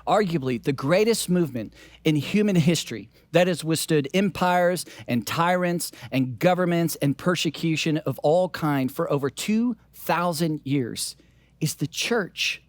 arguably the greatest movement in human history that has withstood empires and tyrants and governments and persecution of all kind for over 2,000 years, is the church.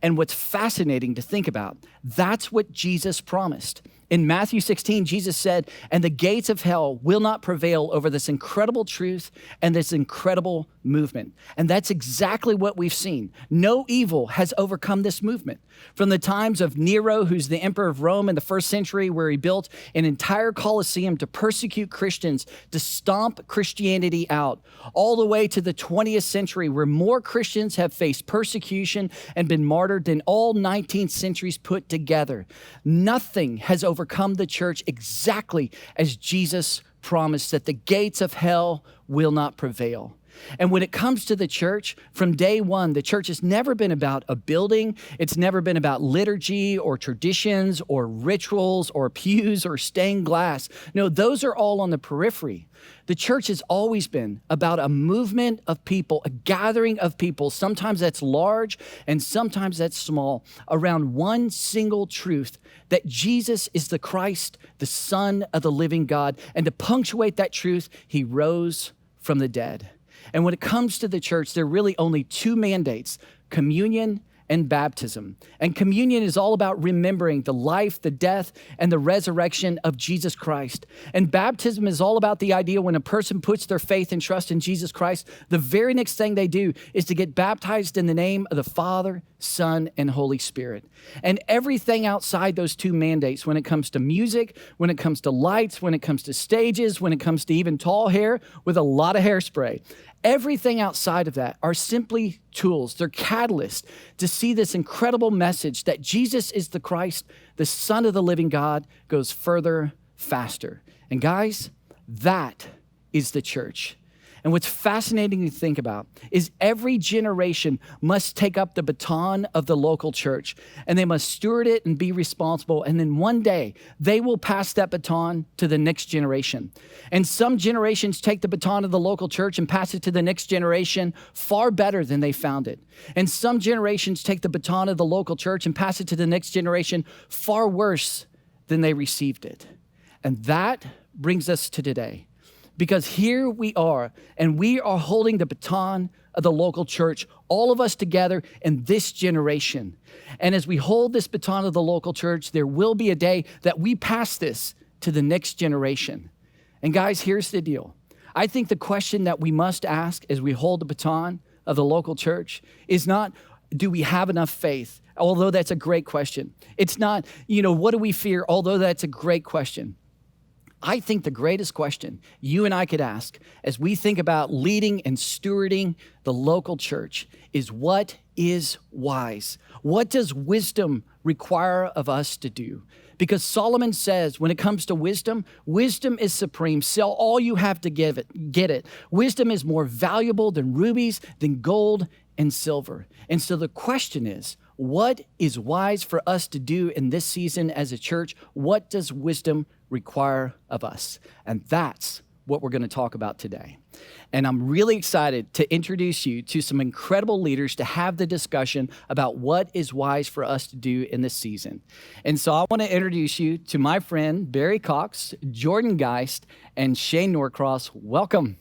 And what's fascinating to think about, that's what Jesus promised. In Matthew 16, Jesus said, "And the gates of hell will not prevail over this incredible truth and this incredible movement." And that's exactly what we've seen. No evil has overcome this movement. From the times of Nero, who's the emperor of Rome in the first century, where he built an entire Colosseum to persecute Christians, to stomp Christianity out, all the way to the 20th century, where more Christians have faced persecution and been martyred than all 19th centuries put together. Nothing has overcome the church exactly as Jesus promised, that the gates of hell will not prevail. And when it comes to the church, from day one, the church has never been about a building. It's never been about liturgy or traditions or rituals or pews or stained glass. No, those are all on the periphery. The church has always been about a movement of people, a gathering of people. Sometimes that's large and sometimes that's small, around one single truth, that Jesus is the Christ, the Son of the living God. And to punctuate that truth, he rose from the dead. And when it comes to the church, there are really only two mandates: communion and baptism. And communion is all about remembering the life, the death, and the resurrection of Jesus Christ. And baptism is all about the idea when a person puts their faith and trust in Jesus Christ, the very next thing they do is to get baptized in the name of the Father, Son, and Holy Spirit. And everything outside those two mandates, when it comes to music, when it comes to lights, when it comes to stages, when it comes to even tall hair with a lot of hairspray, everything outside of that are simply tools. They're catalysts to see this incredible message that Jesus is the Christ, the Son of the living God, goes further, faster. And guys, that is the church. And what's fascinating to think about is every generation must take up the baton of the local church, and they must steward it and be responsible. And then one day they will pass that baton to the next generation. And some generations take the baton of the local church and pass it to the next generation far better than they found it. And some generations take the baton of the local church and pass it to the next generation far worse than they received it. And that brings us to today. Because here we are, and we are holding the baton of the local church, all of us together in this generation. And as we hold this baton of the local church, there will be a day that we pass this to the next generation. And guys, here's the deal. I think the question that we must ask as we hold the baton of the local church is not, do we have enough faith? Although that's a great question. It's not, what do we fear? Although that's a great question. I think the greatest question you and I could ask as we think about leading and stewarding the local church is, what is wise? What does wisdom require of us to do? Because Solomon says when it comes to wisdom, wisdom is supreme. Sell all you have to get it. Wisdom is more valuable than rubies, than gold and silver. And so the question is, what is wise for us to do in this season as a church? What does wisdom require of us? And that's what we're going to talk about today. And I'm really excited to introduce you to some incredible leaders to have the discussion about what is wise for us to do in this season. And so I want to introduce you to my friend Barry Cox, Jordan Geist, and Shane Norcross. Welcome.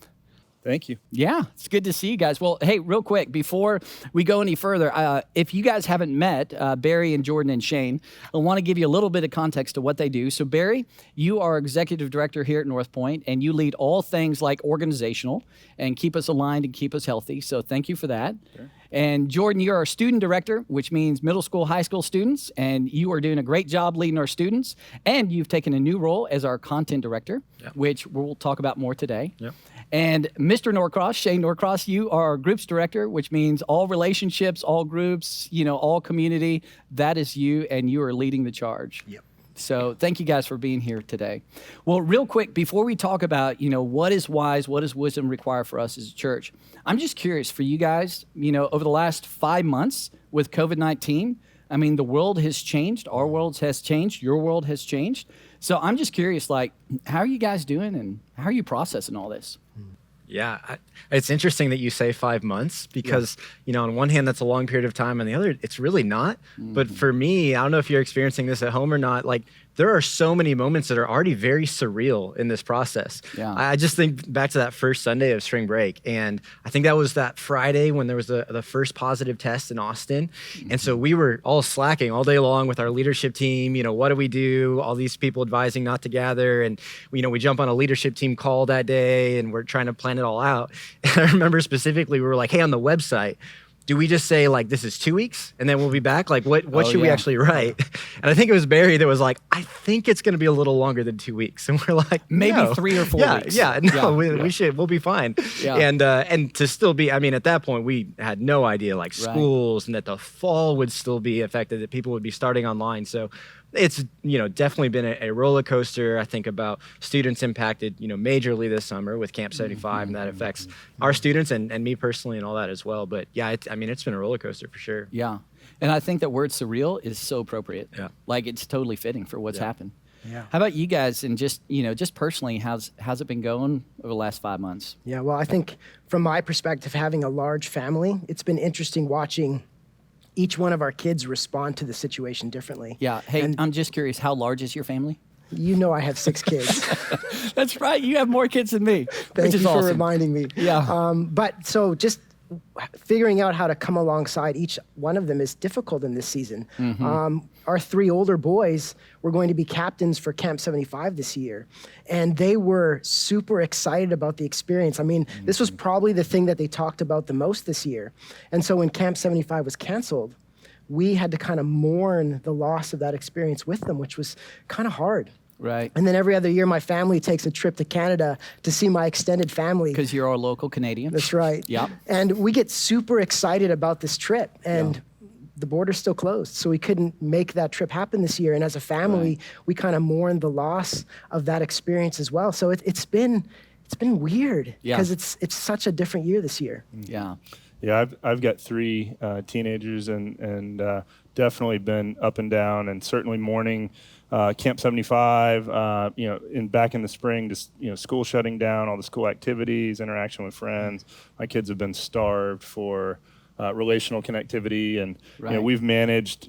Thank you. Yeah, it's good to see you guys. Well, hey, real quick, before we go any further, if you guys haven't met Barry and Jordan and Shane, I want to give you a little bit of context to what they do. So Barry, you are executive director here at Northpoint, and you lead all things like organizational and keep us aligned and keep us healthy. So thank you for that. Sure. And Jordan, you're our student director, which means middle school, high school students, and you are doing a great job leading our students. And you've taken a new role as our content director, which we'll talk about more today. Yep. And Mr. Norcross, Shane Norcross, you are our groups director, which means all relationships, all groups, all community. That is you, and you are leading the charge. Yep. So thank you guys for being here today. Well, real quick, before we talk about, what is wise, what does wisdom require for us as a church, I'm just curious for you guys, over the last 5 months with COVID-19, the world has changed. Our world has changed. Your world has changed. So I'm just curious, how are you guys doing and how are you processing all this? Yeah, it's interesting that you say 5 months because, on one hand, that's a long period of time. On the other, it's really not. But for me, I don't know if you're experiencing this at home or not, like there are so many moments that are already very surreal in this process. Yeah. I just think back to that first Sunday of spring break. And I think that was that Friday when there was the first positive test in Austin. And so we were all slacking all day long with our leadership team. What do we do? All these people advising not to gather. And, we jump on a leadership team call that day and we're trying to plan it all out. And I remember specifically, we were like, hey, on the website, do we just say like, this is 2 weeks and then we'll be back? Like what should we actually write? And I think it was Barry that was like, I think it's going to be a little longer than 2 weeks. And we're like, maybe no. 3 or 4 weeks. We'll be fine. Yeah. And to still be, at that point we had no idea like schools and that the fall would still be affected, that people would be starting online. So it's, definitely been a roller coaster. I think about students impacted, majorly this summer with Camp 75 and that affects our students and me personally and all that as well. But yeah, it's been a roller coaster for sure. Yeah. And I think that word surreal is so appropriate. Yeah. Like it's totally fitting for what's happened. Yeah. How about you guys? And just, just personally, how's it been going over the last 5 months? Yeah, well, I think from my perspective, having a large family, it's been interesting watching each one of our kids respond to the situation differently. Yeah. Hey, and I'm just curious, how large is your family? I have 6 kids. That's right. You have more kids than me. Thank which is you for awesome. reminding me. Yeah. But so just figuring out how to come alongside each one of them is difficult in this season. Our 3 older boys were going to be captains for Camp 75 this year, and they were super excited about the experience. This was probably the thing that they talked about the most this year. And so when Camp 75 was canceled, we had to kind of mourn the loss of that experience with them, which was kind of hard. Right. And then every other year, my family takes a trip to Canada to see my extended family. Because you're our local Canadian. That's right. Yeah. And we get super excited about this trip, and the border's still closed, so we couldn't make that trip happen this year. And as a family, we kind of mourned the loss of that experience as well. So it's been weird because it's such a different year this year. Yeah. Yeah, I've got 3 teenagers and definitely been up and down, and certainly mourning Camp 75. Back in the spring, just school shutting down, all the school activities, interaction with friends. My kids have been starved for relational connectivity, and we've managed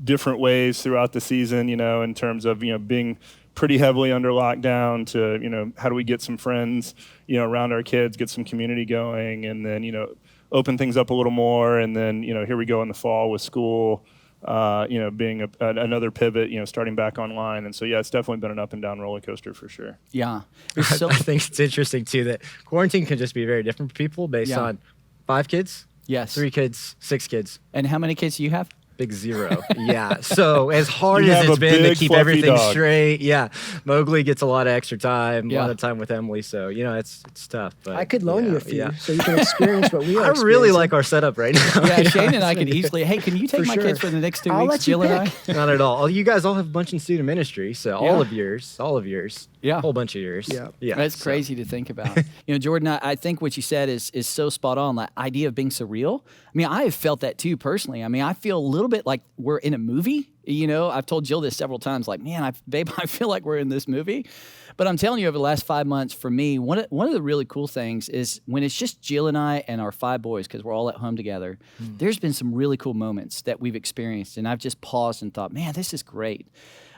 different ways throughout the season. In terms of being pretty heavily under lockdown to how do we get some friends around our kids, get some community going, and then open things up a little more, and then here we go in the fall with school being another pivot, starting back online. And so yeah, it's definitely been an up and down roller coaster for sure. Yeah. I think it's interesting too that quarantine can just be very different for people based on 5 kids, yes, 3 kids, 6 kids. And how many kids do you have? Big 0. Yeah. So as hard You as have it's a been to big, keep fluffy everything dog. straight, Mowgli gets a lot of extra time, a Yeah. lot of time with Emily. So, it's tough. But I could loan you a few yeah. so you can experience what we are I really experiencing. like our setup right now. Yeah, Shane and I could easily, hey, can you take For my sure. kids for the next 2 I'll weeks, let you Jill and I? pick. Not at all. You guys all have a bunch in student ministry, so all of yours, Yeah. a whole bunch of yours. Yeah. That's so- crazy to think about. Jordan, I think what you said is so spot on. That idea of being surreal. I have felt that too personally. I feel a little bit like we're in a movie. I've told Jill this several times. Like, man, babe, I feel like we're in this movie. But I'm telling you, over the last 5 months, for me, one of the really cool things is when it's just Jill and I and our 5 boys, because we're all at home together. There's been some really cool moments that we've experienced, and I've just paused and thought, man, this is great.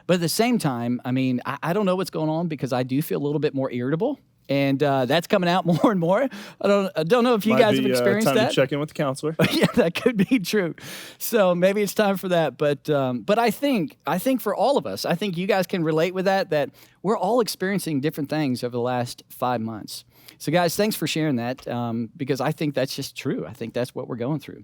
But at the same time, I don't know what's going on because I do feel a little bit more irritable. And that's coming out more and more. I don't know if you guys have experienced time that. to check in with the counselor. Yeah, that could be true. So maybe it's time for that. But I think for all of us, I think you guys can relate with that we're all experiencing different things over the last 5 months. So guys, thanks for sharing that because I think that's just true. I think that's what we're going through.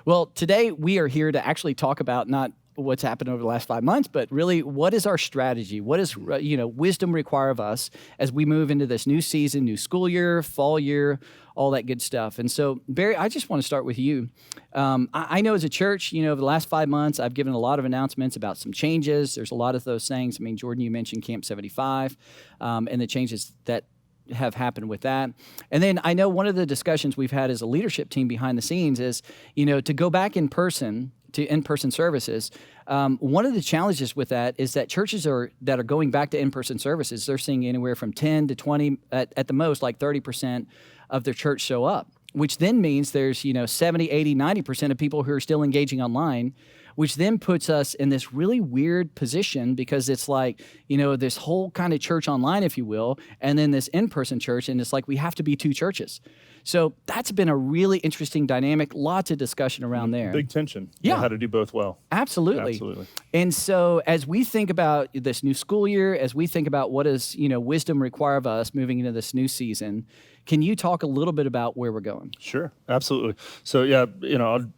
Well, today we are here to actually talk about not what's happened over the last 5 months, but really what is our strategy? What does wisdom require of us as we move into this new season, new school year, fall year, all that good stuff. And so, Barry, I just want to start with you. I know as a church, over the last 5 months, I've given a lot of announcements about some changes. There's a lot of those things. Jordan, you mentioned Camp 75 and the changes that have happened with that. And then I know one of the discussions we've had as a leadership team behind the scenes is, to go back in person to in-person services. One of the challenges with that is that churches that are going back to in-person services, they're seeing anywhere from 10 to 20, at the most, like 30% of their church show up, which then means there's 70, 80, 90% of people who are still engaging online, which then puts us in this really weird position because it's like, this whole kind of church online, if you will, and then this in-person church, and it's like we have to be two churches. So that's been a really interesting dynamic, lots of discussion around there. Big tension. Yeah. How to do both well. Absolutely. And so as we think about this new school year, as we think about what does, wisdom require of us moving into this new season, can you talk a little bit about where we're going? Sure, absolutely. So yeah, I'll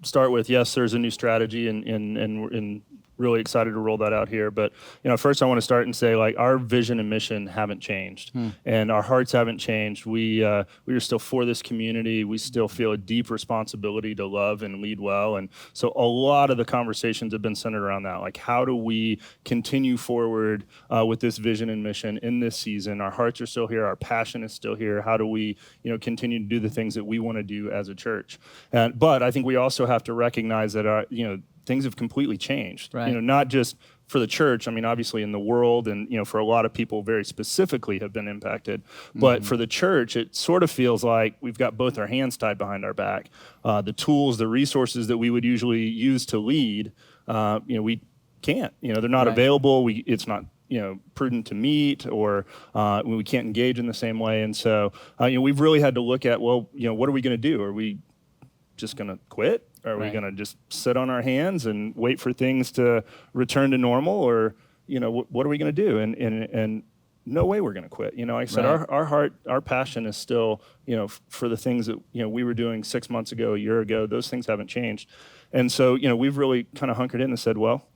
start with, yes, there's a new strategy and really excited to roll that out here. But first I want to start and say, like, our vision and mission haven't changed, and our hearts haven't changed. We are still for this community. We still feel a deep responsibility to love and lead well, and so a lot of the conversations have been centered around that. Like, how do we continue forward with this vision and mission in this season? Our hearts are still here. Our passion is still here. How do we continue to do the things that we want to do as a church? But I think we also have to recognize that things have completely changed. Right. Not just for the church. I mean, obviously in the world, and for a lot of people very specifically have been impacted. But for the church, it sort of feels like we've got both our hands tied behind our back. The tools, the resources that we would usually use to lead, we can't. They're not available. It's not prudent to meet, or we can't engage in the same way. And so we've really had to look at, what are we going to do? Are we just going to quit? Are we going to just sit on our hands and wait for things to return to normal, or what are we going to do? And no way we're going to quit. Like I said, our heart, our passion is still for the things that we were doing 6 months ago, a year ago. Those things haven't changed, and so we've really kind of hunkered in and said, well,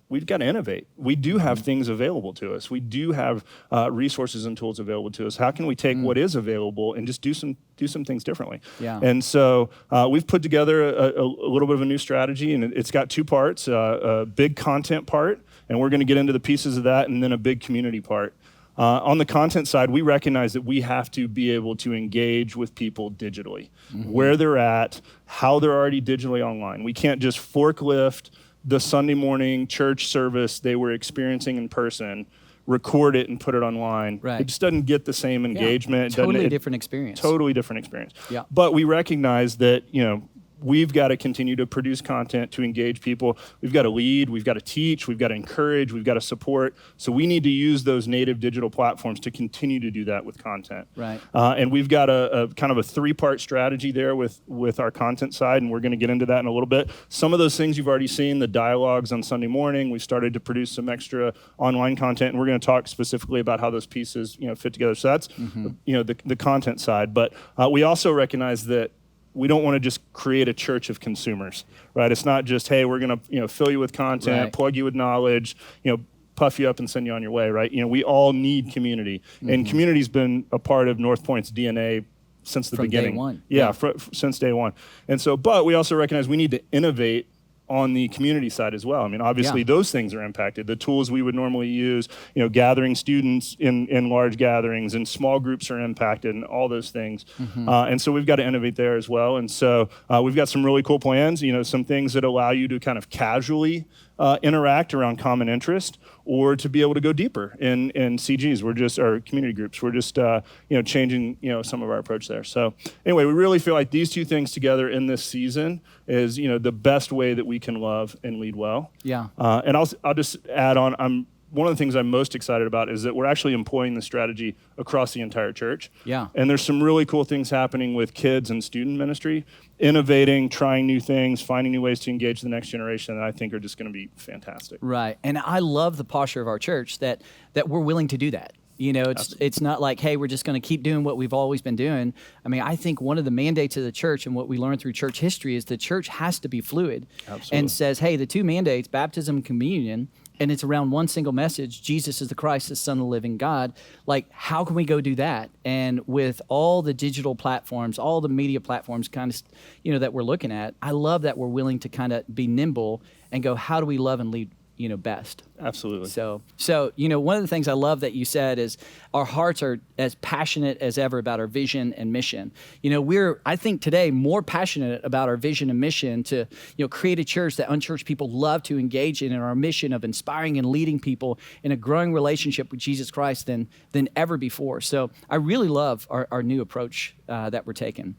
we've got to innovate. We do have things available to us. We do have resources and tools available to us. How can we take what is available and just do some things differently? Yeah. And so we've put together a little bit of a new strategy, and it's got two parts: a big content part, and we're going to get into the pieces of that, and then a big community part. On the content side, we recognize that we have to be able to engage with people digitally, where they're at, how they're already digitally online. We can't just forklift the Sunday morning church service they were experiencing in person, record it and put it online. Right. It just doesn't get the same engagement. Totally different experience. Totally different experience. Yeah. But we recognize that, we've got to continue to produce content to engage people. We've got to lead, we've got to teach, we've got to encourage, we've got to support. So we need to use those native digital platforms to continue to do that with content. Right. And we've got a kind of a three-part strategy there with our content side, and we're going to get into that in a little bit. Some of those things you've already seen, the dialogues on Sunday morning. We started to produce some extra online content, and we're going to talk specifically about how those pieces fit together. So that's the content side. But we also recognize that we don't want to just create a church of consumers, right? It's not just, hey, we're going to fill you with content, plug you with knowledge, puff you up and send you on your way, right? We all need community, and community's been a part of Northpoint's DNA since the beginning. Day one. Yeah, since day one. And so, but we also recognize we need to innovate on the community side as well. I mean, obviously those things are impacted. The tools we would normally use, gathering students in large gatherings, and small groups are impacted, and all those things. And so we've got to innovate there as well. And so we've got some really cool plans, some things that allow you to kind of casually interact around common interest, or to be able to go deeper in CGs. Our community groups. We're just changing some of our approach there. So anyway, we really feel like these two things together in this season is the best way that we can love and lead well. Yeah. And I'll just add on. One of the things I'm most excited about is that we're actually employing the strategy across the entire church. Yeah. And there's some really cool things happening with kids and student ministry, innovating, trying new things, finding new ways to engage the next generation that I think are just going to be fantastic. Right. And I love the posture of our church that we're willing to do that. It's not like, hey, we're just going to keep doing what we've always been doing. I mean, I think one of the mandates of the church, and what we learned through church history, is the church has to be fluid. Absolutely. And says, hey, the two mandates, baptism and communion, and it's around one single message: Jesus is the Christ, the Son of the living God. Like, how can we go do that? And with all the digital platforms, all the media platforms kind of, that we're looking at, I love that we're willing to kind of be nimble and go, how do we love and lead, best? Absolutely. So one of the things I love that you said is our hearts are as passionate as ever about our vision and mission. We're, I think today, more passionate about our vision and mission to, create a church that unchurched people love to engage in our mission of inspiring and leading people in a growing relationship with Jesus Christ than ever before. So I really love our new approach that we're taking.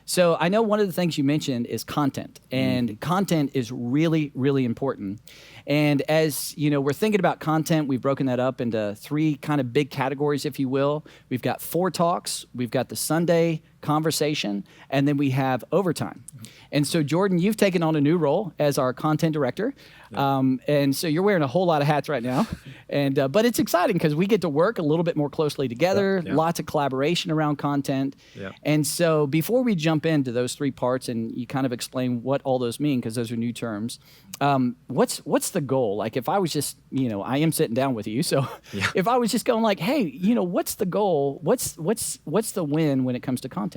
So I know one of the things you mentioned is content, and content is really, really important. And as we're thinking about content, we've broken that up into 3 kind of big categories, if you will. We've got 4 talks, we've got the Sunday conversation, and then we have overtime. And so Jordan, you've taken on a new role as our content director. And so you're wearing a whole lot of hats right now. And but it's exciting because we get to work a little bit more closely together, lots of collaboration around content. And so before we jump into those 3 parts and you kind of explain what all those mean, because those are new terms, what's the goal? Like if I was just, I am sitting down with you. So if I was just going like, hey, what's the goal? What's the win when it comes to content?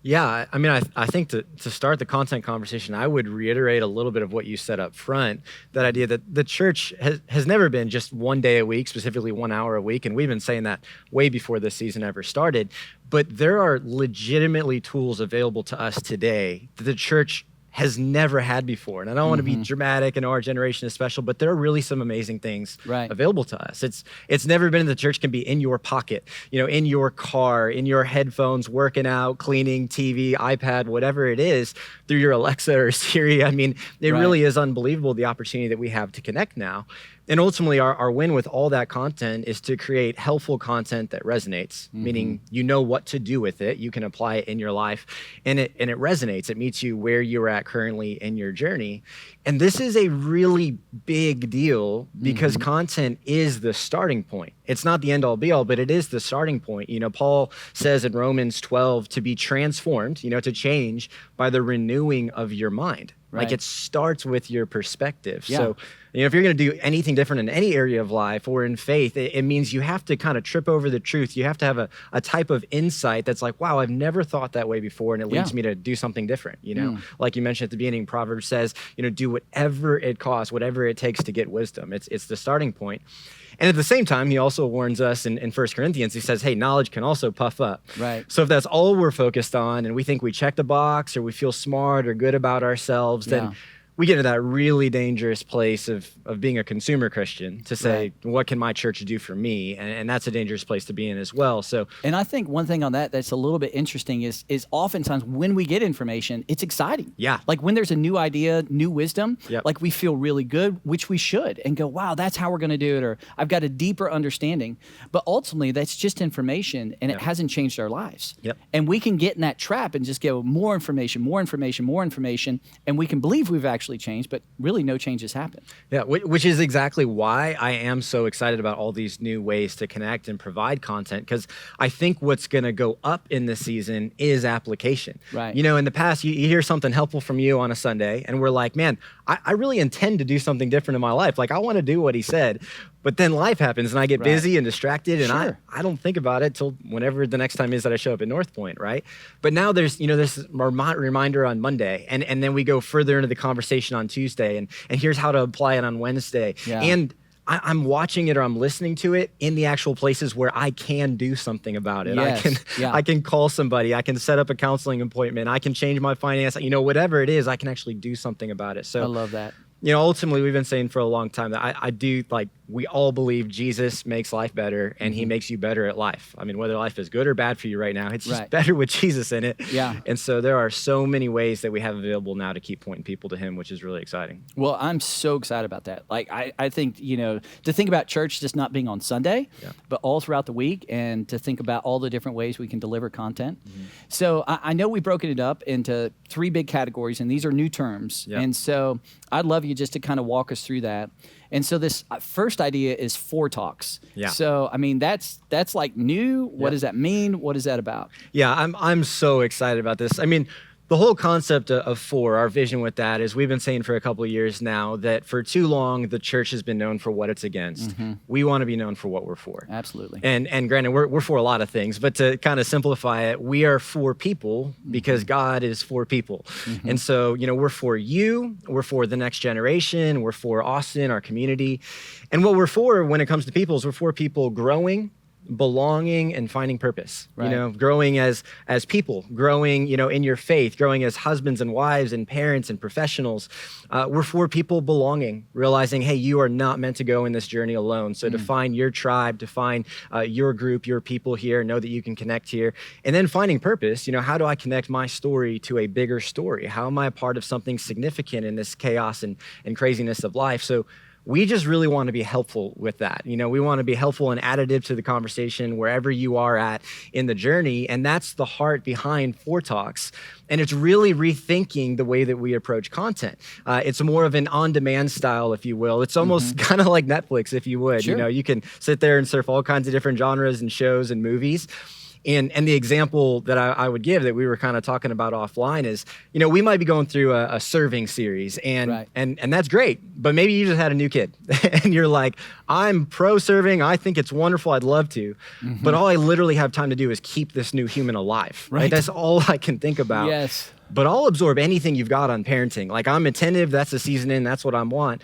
Yeah, I mean, I think to start the content conversation, I would reiterate a little bit of what you said up front, that idea that the church has never been just one day a week, specifically 1 hour a week, and we've been saying that way before this season ever started, but there are legitimately tools available to us today that the church has never had before. And I don't want to be dramatic and our generation is special, but there are really some amazing things available to us. It's never been the church can be in your pocket, in your car, in your headphones, working out, cleaning, TV, iPad, whatever it is, through your Alexa or Siri. I mean, it really is unbelievable, the opportunity that we have to connect now. And ultimately, our win with all that content is to create helpful content that resonates, meaning you know what to do with it, you can apply it in your life, and it resonates. It meets you where you're at currently in your journey. And this is a really big deal because content is the starting point. It's not the end-all be-all, but it is the starting point. Paul says in Romans 12 to be transformed, to change by the renewing of your mind. Like it starts with your perspective. So, if you're going to do anything different in any area of life or in faith, it means you have to kind of trip over the truth. You have to have a type of insight that's like, wow, I've never thought that way before. And it leads me to do something different. Like you mentioned at the beginning, Proverbs says, do whatever it costs, whatever it takes to get wisdom. It's the starting point. And at the same time, he also warns us in 1 Corinthians, he says, hey, knowledge can also puff up. So if that's all we're focused on and we think we check the box or we feel smart or good about ourselves, then we get into that really dangerous place of being a consumer Christian to say, what can my church do for me? And that's a dangerous place to be in as well. And I think one thing on that's a little bit interesting is oftentimes when we get information, it's exciting. Like when there's a new idea, new wisdom, like we feel really good, which we should, and go, wow, that's how we're going to do it, or I've got a deeper understanding. But ultimately, that's just information, and it hasn't changed our lives. And we can get in that trap and just go more information, and we can believe we've actually changed, but really no changes happen. Which is exactly why I am so excited about all these new ways to connect and provide content, because I think what's going to go up in this season is application. In the past, you hear something helpful from you on a Sunday, and we're like, man, I really intend to do something different in my life. Like, I want to do what he said. But then life happens and I get busy and distracted, and I don't think about it till whenever the next time is that I show up at Northpoint, right? But now there's this reminder on Monday, and then we go further into the conversation on Tuesday, and here's how to apply it on Wednesday. And I'm watching it or I'm listening to it in the actual places where I can do something about it. I can call somebody, I can set up a counseling appointment, I can change my finance, whatever it is, I can actually do something about it. So I love that. Ultimately, we've been saying for a long time that I do, like, we all believe Jesus makes life better and he makes you better at life. I mean, whether life is good or bad for you right now, it's just better with Jesus in it. And so there are so many ways that we have available now to keep pointing people to him, which is really exciting. Well, I'm so excited about that. Like, I think, to think about church just not being on Sunday, but all throughout the week, and to think about all the different ways we can deliver content. So I know we've broken it up into 3 big categories, and these are new terms. And so I'd love you just to kind of walk us through that. And so this first idea is 4 talks. So, I mean, that's like new. What does that mean? What is that about? I'm so excited about this. I mean, The whole concept of four, our vision with that is we've been saying for a couple of years now that for too long, the church has been known for what it's against. We want to be known for what we're for. Absolutely. And granted, we're for a lot of things, but to kind of simplify it, we are for people because God is for people. And so, we're for you, we're for the next generation, we're for Austin, our community. And what we're for when it comes to people is we're for people growing, belonging, and finding purpose. Right. Growing as people, growing in your faith, growing as husbands and wives and parents and professionals. We're for people belonging, realizing, hey, you are not meant to go in this journey alone. So to find your tribe, to find your group, your people here, know that you can connect here. And then finding purpose, how do I connect my story to a bigger story? How am I a part of something significant in this chaos and craziness of life? So we just really want to be helpful with that. We want to be helpful and additive to the conversation wherever you are at in the journey. And that's the heart behind Four Talks. And it's really rethinking the way that we approach content. It's more of an on-demand style, if you will. It's almost kind of like Netflix, if you would. Sure. You can sit there and surf all kinds of different genres and shows and movies. And the example that I would give that we were kind of talking about offline is, we might be going through a serving series and that's great, but maybe you just had a new kid and you're like, I'm pro serving. I think it's wonderful. I'd love to, but all I literally have time to do is keep this new human alive. Right? That's all I can think about. Yes. But I'll absorb anything you've got on parenting. Like I'm attentive. That's the season in. That's what I want.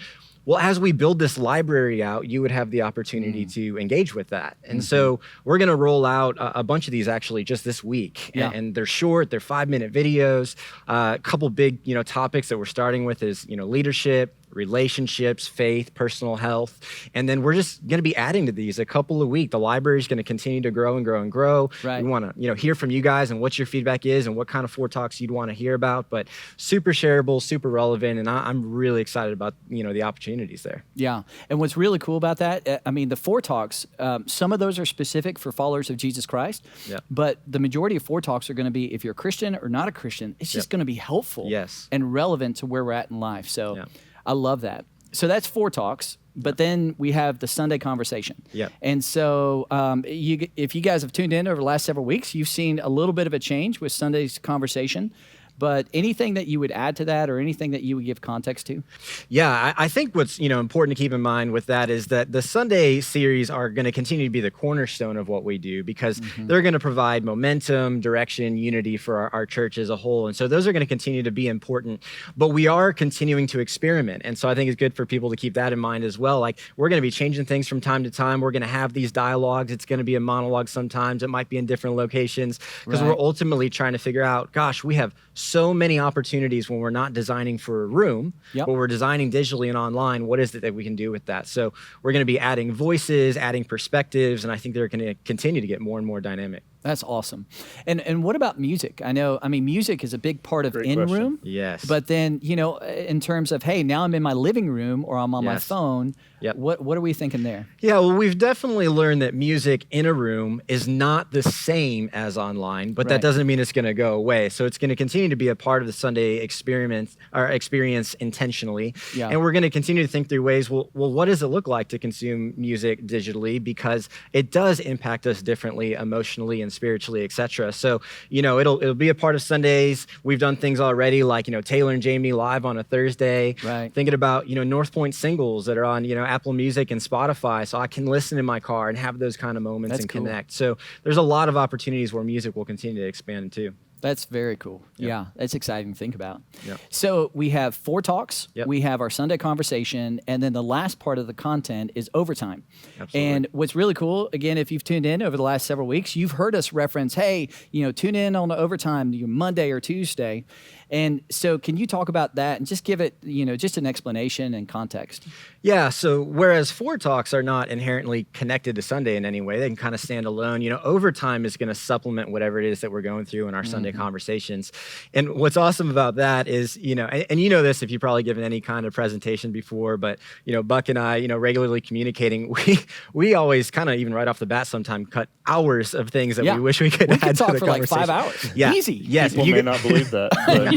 Well, as we build this library out, you would have the opportunity to engage with that. And so we're going to roll out a bunch of these actually just this week. Yeah. And they're short, they're 5-minute videos. A couple big, topics that we're starting with is, leadership, relationships, faith, personal health. And then we're just going to be adding to these a couple a week. The library is going to continue to grow and grow and grow. Right. We want to, hear from you guys and what your feedback is and what kind of Four Talks you'd want to hear about, but super shareable, super relevant. And I'm really excited about, the opportunities there. Yeah. And what's really cool about that, the Four Talks, some of those are specific for followers of Jesus Christ, but the majority of Four Talks are going to be, if you're a Christian or not a Christian, it's just going to be helpful and relevant to where we're at in life. So I love that. So that's Four Talks, but then we have the Sunday conversation. Yeah. And so if you guys have tuned in over the last several weeks, you've seen a little bit of a change with Sunday's conversation. But anything that you would add to that or anything that you would give context to? Yeah, I think what's important to keep in mind with that is that the Sunday series are going to continue to be the cornerstone of what we do because they're going to provide momentum, direction, unity for our church as a whole. And so those are going to continue to be important. But we are continuing to experiment. And so I think it's good for people to keep that in mind as well. Like we're going to be changing things from time to time. We're going to have these dialogues. It's going to be a monologue sometimes. It might be in different locations because we're ultimately trying to figure out, gosh, we have so many opportunities when we're not designing for a room, but we're designing digitally and online. What is it that we can do with that? So we're going to be adding voices, adding perspectives, and I think they're going to continue to get more and more dynamic. That's awesome. And what about music? Music is a big part of Great in-room. question. Yes. But then, in terms of, hey, now I'm in my living room or I'm on my phone, what are we thinking there? Yeah, well, we've definitely learned that music in a room is not the same as online, but that doesn't mean it's going to go away. So it's going to continue to be a part of the Sunday experience intentionally. Yeah. And we're going to continue to think through ways, well, what does it look like to consume music digitally? Because it does impact us differently emotionally and spiritually, et cetera. So, it'll be a part of Sundays. We've done things already like, Taylor and Jamie live on a Thursday. Right. Thinking about, Northpoint singles that are on, Apple Music and Spotify. So I can listen in my car and have those kind of moments and connect. So there's a lot of opportunities where music will continue to expand too. That's very cool. Yeah, that's exciting to think about. Yep. So we have Four Talks, we have our Sunday conversation, and then the last part of the content is overtime. Absolutely. And what's really cool, again, if you've tuned in over the last several weeks, you've heard us reference, hey, tune in on the overtime Monday or Tuesday. And so can you talk about that and just give it, just an explanation and context? Yeah, so whereas Four Talks are not inherently connected to Sunday in any way, they can kind of stand alone. Overtime is going to supplement whatever it is that we're going through in our Sunday conversations. And what's awesome about that is, and this if you've probably given any kind of presentation before, but, Buck and I, regularly communicating, we always kind of even right off the bat sometimes cut hours of things that we wish we could add to talk the for like conversation. 5 hours. Yeah. Easy. Yes. People may not believe that. But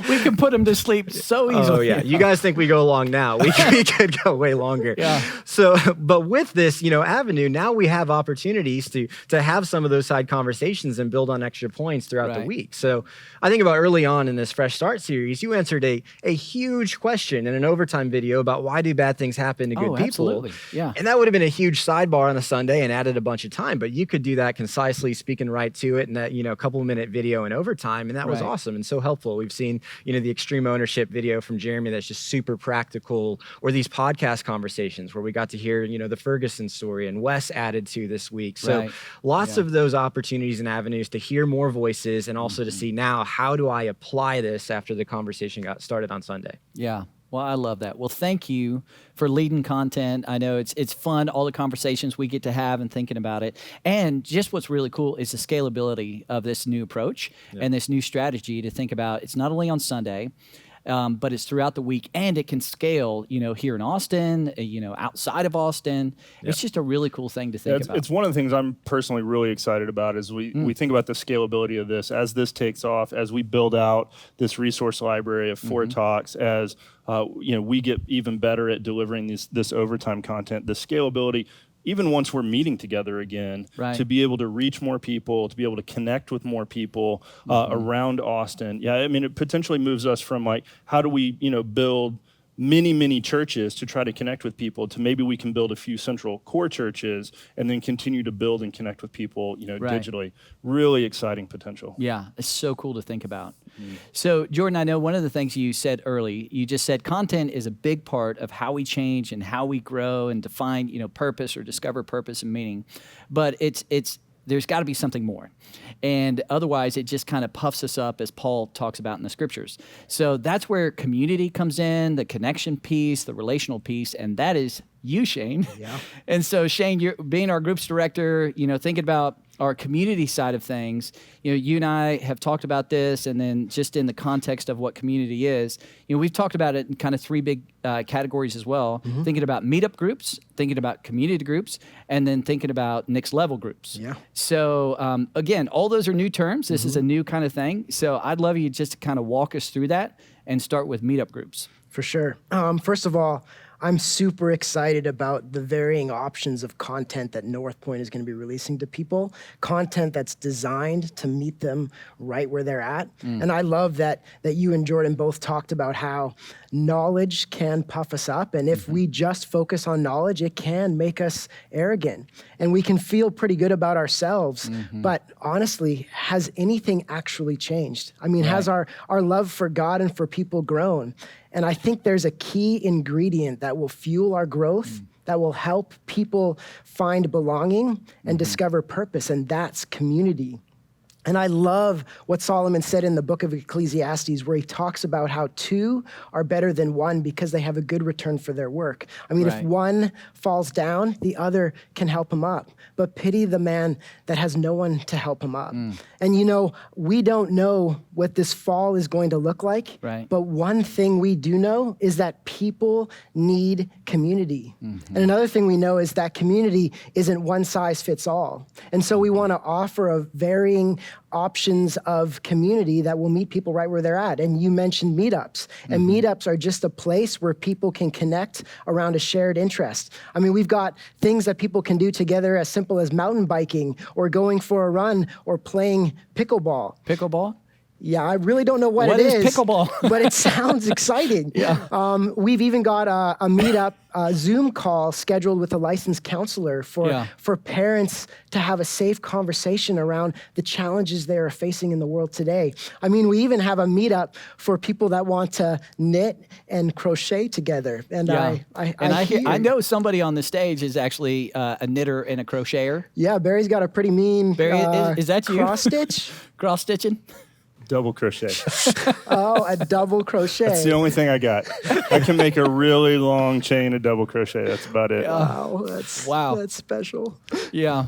We can put them to sleep so easily. Oh yeah, you guys think we go long now? We could go way longer. Yeah. So, but with this, avenue, now we have opportunities to have some of those side conversations and build on extra points throughout the week. So, I think about early on in this Fresh Start series, you answered a huge question in an overtime video about why do bad things happen to good people. Absolutely. Yeah. And that would have been a huge sidebar on a Sunday and added a bunch of time, but you could do that concisely, speaking right to it, in that a couple minute video in overtime, and that was awesome and so helpful. We've seen the extreme ownership video from Jeremy that's just super practical, or these podcast conversations where we got to hear the Ferguson story, and Wes added to this week. So lots of those opportunities and avenues to hear more voices, and also to see now, how do I apply this after the conversation got started on Sunday? Yeah. Well, I love that. Well, thank you for leading content. I know it's fun, all the conversations we get to have and thinking about it. And just what's really cool is the scalability of this new approach and this new strategy to think about. It's not only on Sunday, but it's throughout the week, and it can scale, here in Austin, outside of Austin. Yep. It's just a really cool thing to think about. It's one of the things I'm personally really excited about as we think about the scalability of this, as this takes off, as we build out this resource library of Ford Talks, as we get even better at delivering this overtime content, the scalability. Even once we're meeting together again, to be able to reach more people, to be able to connect with more people around Austin. Yeah, I mean, it potentially moves us from how do we, build many churches to try to connect with people, to maybe we can build a few central core churches and then continue to build and connect with people, digitally. Really exciting potential. Yeah, it's so cool to think about. So, Jordan, I know one of the things you said early, you just said content is a big part of how we change and how we grow and define, purpose or discover purpose and meaning. But there's got to be something more. And otherwise, it just kind of puffs us up, as Paul talks about in the scriptures. So that's where community comes in, the connection piece, the relational piece, and that is you, Shane. Yeah. And so, Shane, you're being our groups director, thinking about our community side of things. You and I have talked about this, and then just in the context of what community is, we've talked about it in kind of three big categories as well. Thinking about meetup groups, thinking about community groups, and then thinking about next level groups. Yeah. So again, all those are new terms. This is a new kind of thing. So I'd love you just to kind of walk us through that and start with meetup groups. For sure. First of all, I'm super excited about the varying options of content that Northpoint is going to be releasing to people, content that's designed to meet them right where they're at. And I love that you and Jordan both talked about how knowledge can puff us up. And if we just focus on knowledge, it can make us arrogant. And we can feel pretty good about ourselves. But honestly, has anything actually changed? I mean, has our love for God and for people grown? And I think there's a key ingredient that will fuel our growth, that will help people find belonging and discover purpose, and that's community. And I love what Solomon said in the book of Ecclesiastes, where he talks about how two are better than one because they have a good return for their work. I mean, if one falls down, the other can help him up. But pity the man that has no one to help him up. And we don't know what this fall is going to look like. But one thing we do know is that people need community. And another thing we know is that community isn't one size fits all. And so we want to offer a varying options of community that will meet people right where they're at. And you mentioned meetups. And meetups are just a place where people can connect around a shared interest. I mean, we've got things that people can do together as simple as mountain biking or going for a run or playing pickleball. Pickleball? Yeah, I really don't know what it is. What is pickleball? But it sounds exciting. We've even got a meetup Zoom call scheduled with a licensed counselor for parents to have a safe conversation around the challenges they are facing in the world today. I mean, we even have a meetup for people that want to knit and crochet together. And I know somebody on the stage is actually a knitter and a crocheter. Yeah, Barry's got a pretty mean Barry, is that you? Cross stitch? Cross stitching? Double crochet. Oh, a double crochet. That's the only thing I got. I can make a really long chain of double crochet. That's about it. Wow, that's special. Yeah.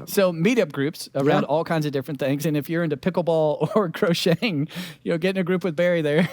So meetup groups around all kinds of different things. And if you're into pickleball or crocheting, get in a group with Barry there.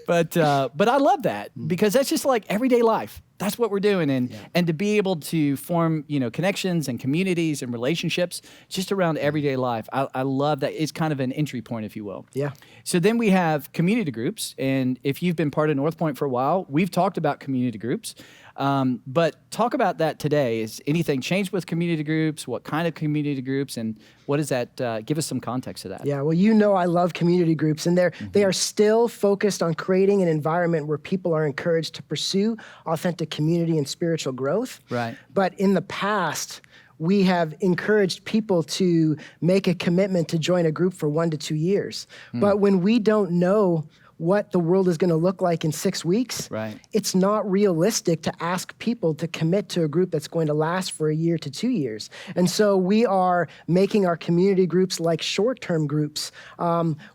But I love that because that's just like everyday life. that's what we're doing. And to be able to form, connections and communities and relationships just around everyday life. I love that. It's kind of an entry point, if you will. Yeah. So then we have community groups. And if you've been part of Northpoint for a while, we've talked about community groups. But talk about that today. Is anything changed with community groups? What kind of community groups? And what does that, give us some context to that. Yeah, well, I love community groups, and they are still focused on creating an environment where people are encouraged to pursue authentic community and spiritual growth. Right. But in the past, we have encouraged people to make a commitment to join a group for 1 to 2 years. But when we don't know what the world is going to look like in 6 weeks, right, it's not realistic to ask people to commit to a group that's going to last for 1 year to 2 years. And so we are making our community groups like short-term groups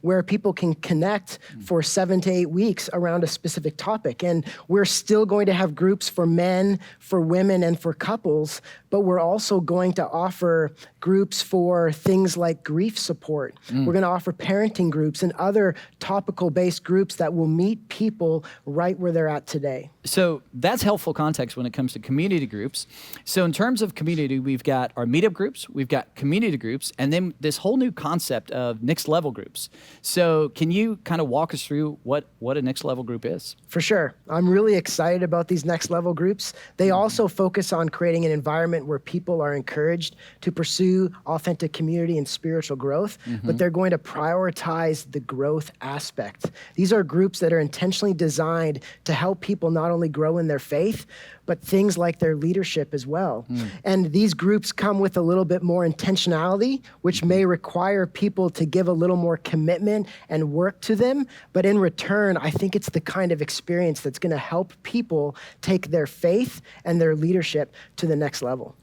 where people can connect for 7 to 8 weeks around a specific topic. And we're still going to have groups for men, for women, and for couples, but we're also going to offer groups for things like grief support. We're going to offer parenting groups and other topical-based groups that will meet people right where they're at today. So that's helpful context when it comes to community groups. So in terms of community, we've got our meetup groups, we've got community groups, and then this whole new concept of next level groups. So can you kind of walk us through what a next level group is? For sure. I'm really excited about these next level groups. They also focus on creating an environment where people are encouraged to pursue authentic community and spiritual growth, but they're going to prioritize the growth aspect. These are groups that are intentionally designed to help people not only grow in their faith, but things like their leadership as well. And these groups come with a little bit more intentionality, which may require people to give a little more commitment and work to them. But in return, I think it's the kind of experience that's going to help people take their faith and their leadership to the next level.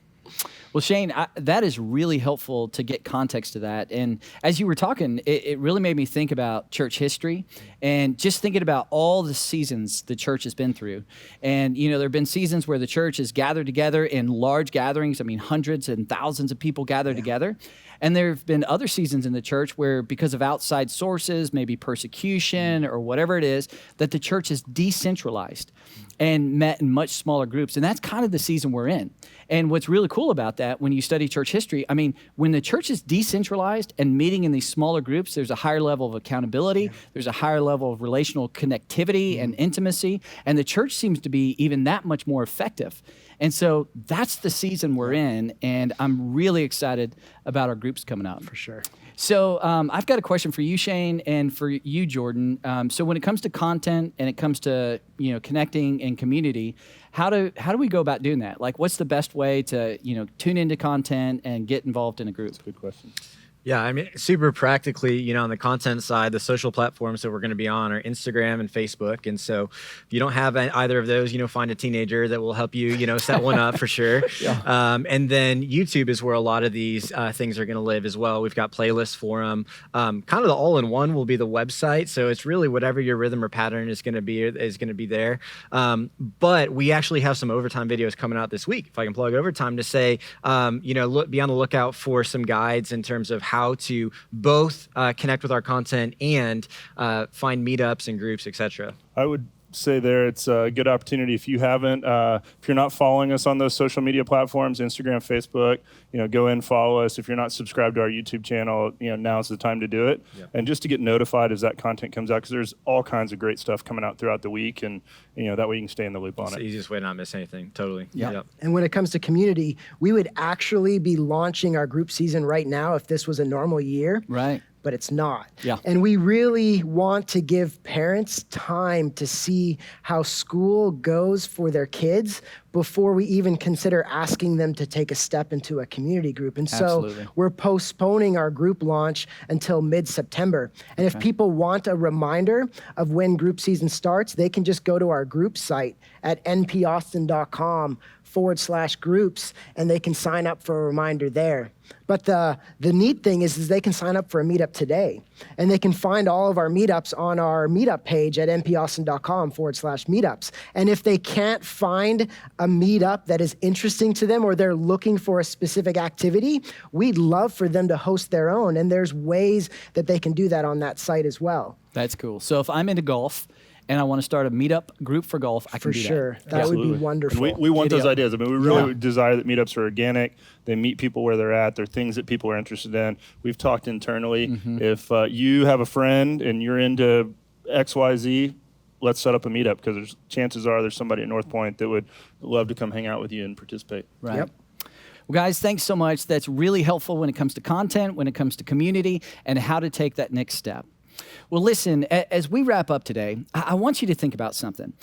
Well, Shane, that is really helpful to get context to that. And as you were talking, it really made me think about church history and just thinking about all the seasons the church has been through. And, there have been seasons where the church has gathered together in large gatherings. I mean, hundreds and thousands of people gathered together. And there have been other seasons in the church where, because of outside sources, maybe persecution or whatever it is, that the church is decentralized and met in much smaller groups. And that's kind of the season we're in. And what's really cool about that, when you study church history, I mean, when the church is decentralized and meeting in these smaller groups, there's a higher level of accountability, there's a higher level of relational connectivity and intimacy, and the church seems to be even that much more effective. And so that's the season we're in, and I'm really excited about our groups coming up. For sure. So I've got a question for you, Shane, and for you, Jordan. So when it comes to content and it comes to connecting and community, how do we go about doing that? Like, what's the best way to tune into content and get involved in a group? That's a good question. Yeah, I mean, super practically, on the content side, the social platforms that we're going to be on are Instagram and Facebook. And so if you don't have either of those, find a teenager that will help you, set one up for sure. And then YouTube is where a lot of these things are going to live as well. We've got playlists for them. Kind of the all-in-one will be the website. So it's really whatever your rhythm or pattern is going to be there. But we actually have some overtime videos coming out this week. If I can plug overtime to say, be on the lookout for some guides in terms of how to both connect with our content and find meetups and groups, etc. I would say there it's a good opportunity if you haven't, if you're not following us on those social media platforms, Instagram, Facebook, go in, follow us. If you're not subscribed to our YouTube channel, now's the time to do it. Yep. And just to get notified as that content comes out, because there's all kinds of great stuff coming out throughout the week, and that way you can stay in the loop on it's it. the easiest way to not miss anything. Totally. Yep. And when it comes to community, we would actually be launching our group season right now if this was a normal year. Right. But it's not. Yeah. And we really want to give parents time to see how school goes for their kids before we even consider asking them to take a step into a community group. And so we're postponing our group launch until mid-September. And if people want a reminder of when group season starts, they can just go to our group site at npaustin.com/groups, and they can sign up for a reminder there. But the neat thing is they can sign up for a meetup today, and they can find all of our meetups on our meetup page at npaustin.com/meetups. And if they can't find a meetup that is interesting to them, or they're looking for a specific activity, we'd love for them to host their own. And there's ways that they can do that on that site as well. That's cool. So if I'm into golf and I want to start a meetup group for golf, I can For do sure. that. That would be Absolutely. wonderful. And we want Giddy those up. ideas. I mean, we really Yeah. desire that meetups are organic. They meet people where they're at. They're things that people are interested in. We've talked internally. Mm-hmm. If you have a friend and you're into XYZ, let's set up a meetup, because chances are there's somebody at Northpoint that would love to come hang out with you and participate. Right. Yep. Well, guys, thanks so much. That's really helpful when it comes to content, when it comes to community, and how to take that next step. Well, listen, as we wrap up today, I want you to think about something.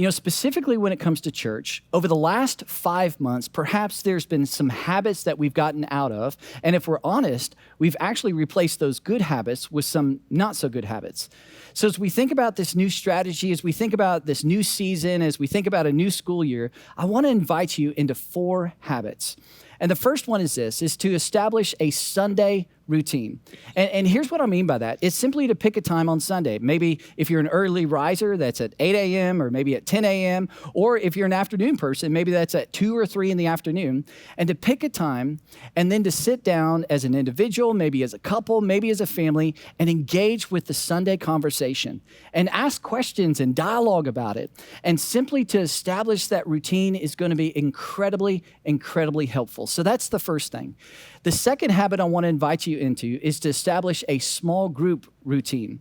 Specifically when it comes to church, over the last 5 months, perhaps there's been some habits that we've gotten out of. And if we're honest, we've actually replaced those good habits with some not so good habits. So as we think about this new strategy, as we think about this new season, as we think about a new school year, I want to invite you into 4 habits. And the first one is this, is to establish a Sunday routine. And here's what I mean by that. It's simply to pick a time on Sunday. Maybe if you're an early riser, that's at 8 a.m. or maybe at 10 a.m. Or if you're an afternoon person, maybe that's at 2 or 3 in the afternoon. And to pick a time and then to sit down as an individual, maybe as a couple, maybe as a family, and engage with the Sunday conversation and ask questions and dialogue about it. And simply to establish that routine is going to be incredibly, incredibly helpful. So that's the first thing. The second habit I want to invite you into is to establish a small group routine.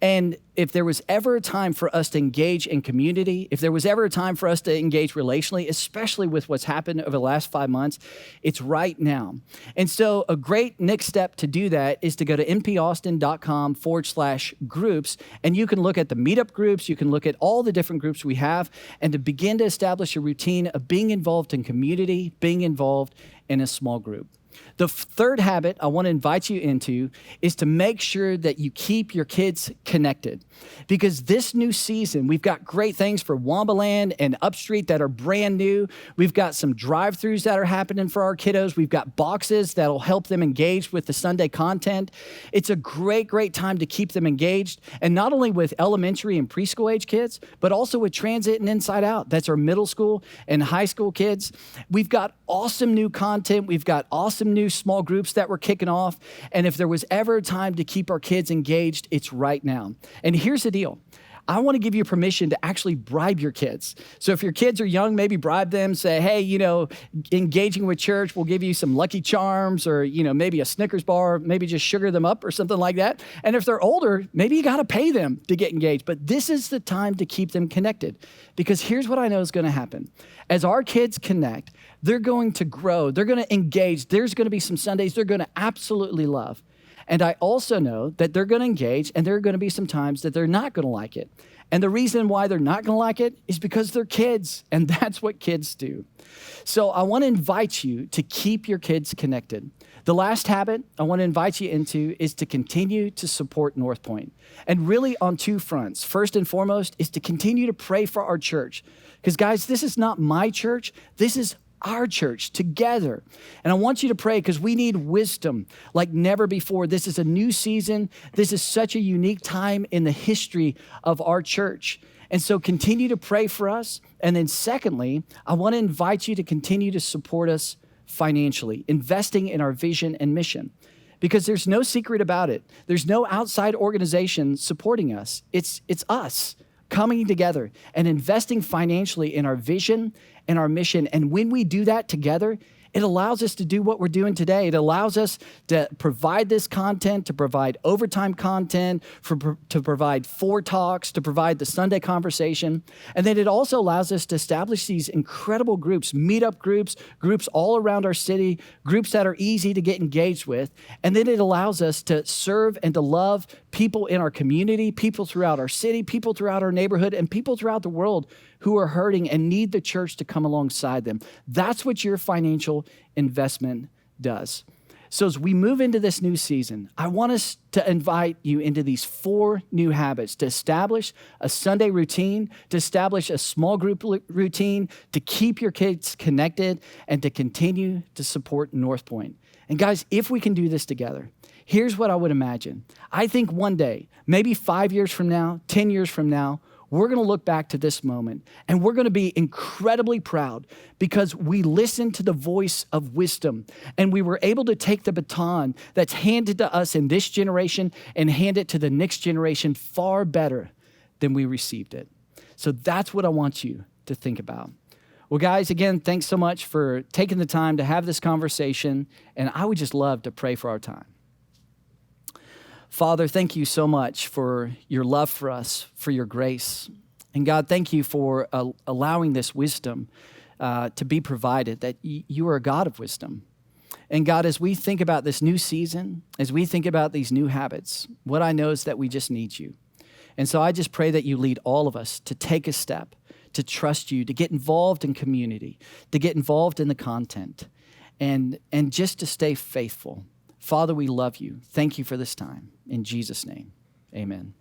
And if there was ever a time for us to engage in community, if there was ever a time for us to engage relationally, especially with what's happened over the last 5 months, it's right now. And so a great next step to do that is to go to npaustin.com/groups, and you can look at the meetup groups, you can look at all the different groups we have, and to begin to establish a routine of being involved in community, being involved in a small group. The third habit I want to invite you into is to make sure that you keep your kids connected. Because this new season, we've got great things for Wambaland and Upstreet that are brand new. We've got some drive-thrus that are happening for our kiddos. We've got boxes that'll help them engage with the Sunday content. It's a great, great time to keep them engaged. And not only with elementary and preschool age kids, but also with Transit and Inside Out. That's our middle school and high school kids. We've got awesome new content. We've got awesome new small groups that we're kicking off. And if there was ever a time to keep our kids engaged, it's right now. And here's the deal. I want to give you permission to actually bribe your kids. So if your kids are young, maybe bribe them, say, hey, engaging with church, we'll give you some Lucky Charms or, maybe a Snickers bar, maybe just sugar them up or something like that. And if they're older, maybe you got to pay them to get engaged. But this is the time to keep them connected, because here's what I know is going to happen. As our kids connect, they're going to grow. They're going to engage. There's going to be some Sundays they're going to absolutely love. And I also know that they're going to engage, and there are going to be some times that they're not going to like it. And the reason why they're not going to like it is because they're kids, and that's what kids do. So I want to invite you to keep your kids connected. The last habit I want to invite you into is to continue to support Northpoint, and really on 2 fronts. First and foremost is to continue to pray for our church. Because guys, this is not my church. This is our church together. And I want you to pray because we need wisdom like never before. This is a new season. This is such a unique time in the history of our church. And so continue to pray for us. And then secondly, I want to invite you to continue to support us financially, investing in our vision and mission. Because there's no secret about it. There's no outside organization supporting us. It's us coming together and investing financially in our vision and our mission. And when we do that together, it allows us to do what we're doing today. It allows us to provide this content, to provide overtime content, to provide 4 talks, to provide the Sunday conversation. And then it also allows us to establish these incredible groups, meetup groups, groups all around our city, groups that are easy to get engaged with. And then it allows us to serve and to love people in our community, people throughout our city, people throughout our neighborhood, and people throughout the world who are hurting and need the church to come alongside them. That's what your financial investment does. So as we move into this new season, I want us to invite you into these 4 new habits: to establish a Sunday routine, to establish a small group routine, to keep your kids connected, and to continue to support Northpoint. And guys, if we can do this together, here's what I would imagine. I think one day, maybe 5 years from now, 10 years from now, we're going to look back to this moment and we're going to be incredibly proud because we listened to the voice of wisdom and we were able to take the baton that's handed to us in this generation and hand it to the next generation far better than we received it. So that's what I want you to think about. Well, guys, again, thanks so much for taking the time to have this conversation, and I would just love to pray for our time. Father, thank you so much for your love for us, for your grace. And God, thank you for allowing this wisdom to be provided, that you are a God of wisdom. And God, as we think about this new season, as we think about these new habits, what I know is that we just need you. And so I just pray that you lead all of us to take a step, to trust you, to get involved in community, to get involved in the content, and just to stay faithful. Father, we love you. Thank you for this time. In Jesus' name, amen.